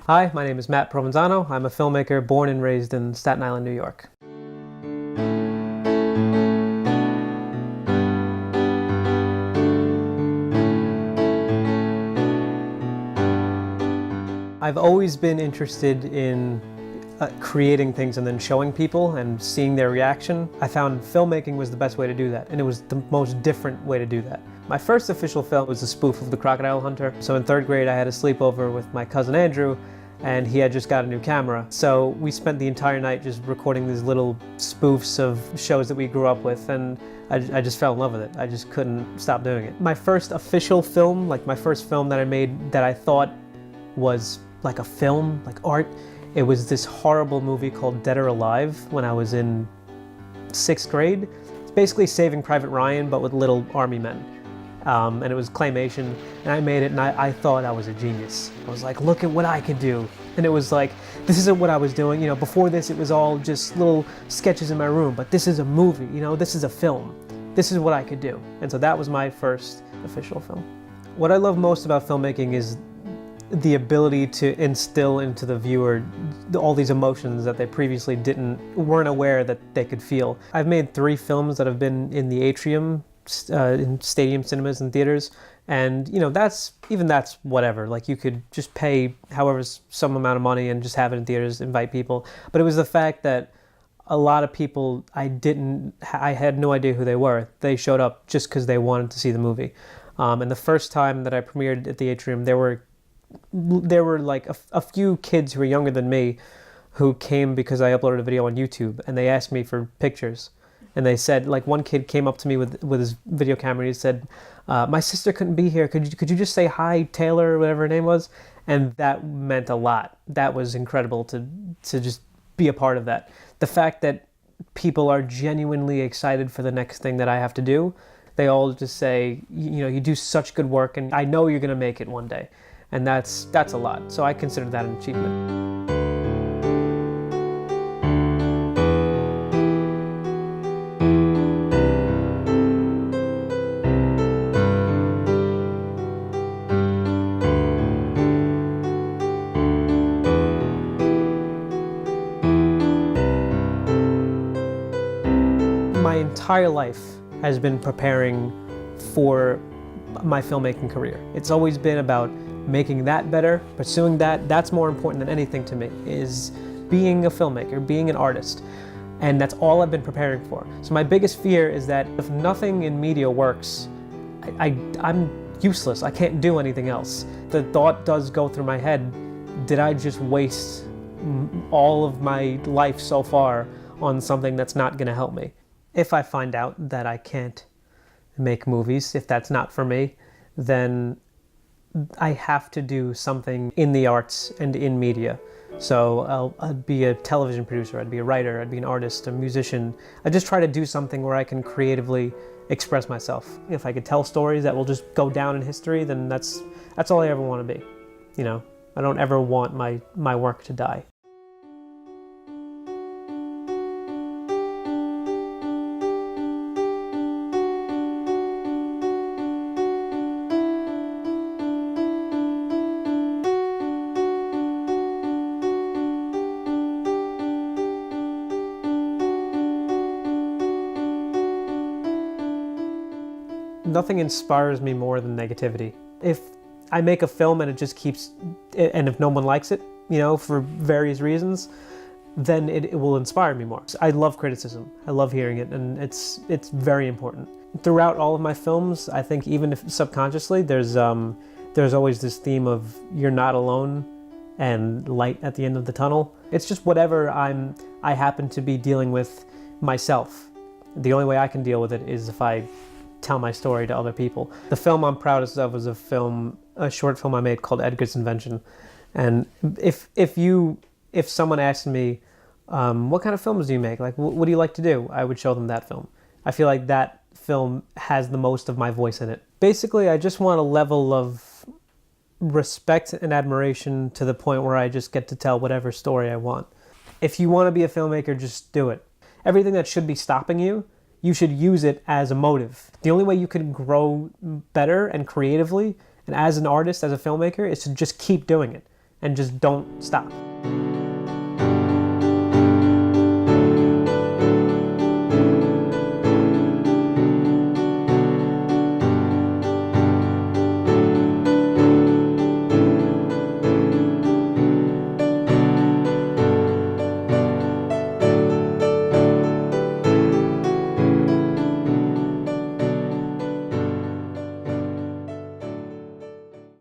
Hi, my name is Matt Provenzano. I'm a filmmaker born and raised in Staten Island, New York. I've always been interested in creating things and then showing people and seeing their reaction. I found filmmaking was the best way to do that, and it was the most different way to do that. My first official film was a spoof of The Crocodile Hunter. So in third grade I had a sleepover with my cousin Andrew, and he had just got a new camera. So we spent the entire night just recording these little spoofs of shows that we grew up with, and I just fell in love with it. I just couldn't stop doing it. My first official film, like my first film that I made that I thought was like a film, like art, it was this horrible movie called Dead or Alive when I was in 6th grade. It's basically Saving Private Ryan, but with little army men. And it was claymation, and I made it, and I thought I was a genius. I was like, look at what I could do. And it was like, this isn't what I was doing. You know, before this, it was all just little sketches in my room, but this is a movie, you know, this is a film. This is what I could do. And so that was my first official film. What I love most about filmmaking is the ability to instill into the viewer all these emotions that they previously weren't aware that they could feel. I've made 3 films that have been in the atrium, in stadium cinemas and theaters, and you know, that's whatever. Like, you could just pay however some amount of money and just have it in theaters, invite people. But it was the fact that a lot of people I had no idea who they were. They showed up just because they wanted to see the movie. And the first time that I premiered at the atrium, there were like a few kids who were younger than me who came because I uploaded a video on YouTube, and they asked me for pictures. And they said, like, one kid came up to me with his video camera, and he said, my sister couldn't be here. Could you just say hi, Taylor, or whatever her name was? And that meant a lot. That was incredible to just be a part of that. The fact that people are genuinely excited for the next thing that I have to do. They all just say, you know, you do such good work, and I know you're going to make it one day. And that's a lot. So I consider that an achievement. My entire life has been preparing for my filmmaking career. It's always been about making that better, pursuing that. That's more important than anything to me, is being a filmmaker, being an artist. And that's all I've been preparing for. So my biggest fear is that if nothing in media works, I'm useless. I can't do anything else. The thought does go through my head, did I just waste all of my life so far on something that's not going to help me? If I find out that I can't make movies, if that's not for me, then I have to do something in the arts and in media. So I'd be a television producer, I'd be a writer, I'd be an artist, a musician. I just try to do something where I can creatively express myself. If I could tell stories that will just go down in history, then that's all I ever want to be. You know, I don't ever want my work to die. Nothing inspires me more than negativity. If I make a film and it just keeps, and if no one likes it, you know, for various reasons, then it will inspire me more. I love criticism. I love hearing it, and it's very important. Throughout all of my films, I think even if subconsciously, there's always this theme of you're not alone and light at the end of the tunnel. It's just whatever I happen to be dealing with myself. The only way I can deal with it is if I tell my story to other people. The film I'm proudest of was a short film I made called Edgar's Invention. And if someone asked me, what kind of films do you make? Like, what do you like to do? I would show them that film. I feel like that film has the most of my voice in it. Basically, I just want a level of respect and admiration to the point where I just get to tell whatever story I want. If you want to be a filmmaker, just do it. Everything that should be stopping you, you should use it as a motive. The only way you can grow better and creatively, and as an artist, as a filmmaker, is to just keep doing it. and just don't stop.